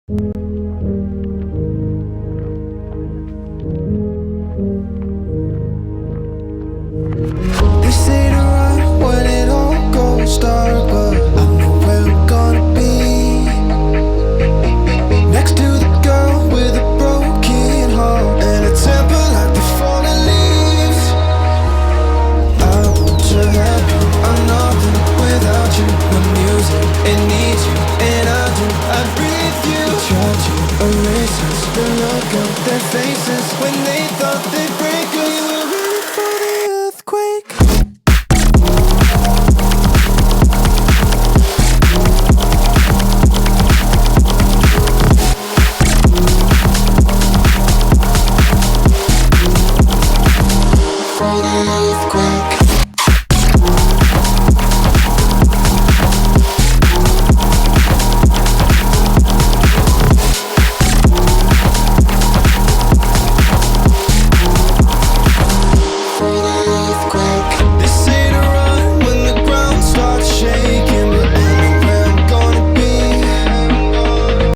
They say to run when it all goes dark, but I know where I'm gonna be, next to the girl with a broken heart and a temper like the fallen leaves. I want to have you, I'm nothing without you. My music, it needs you, and I do. I breathe you, try to erase us, the look on their faces when they thought they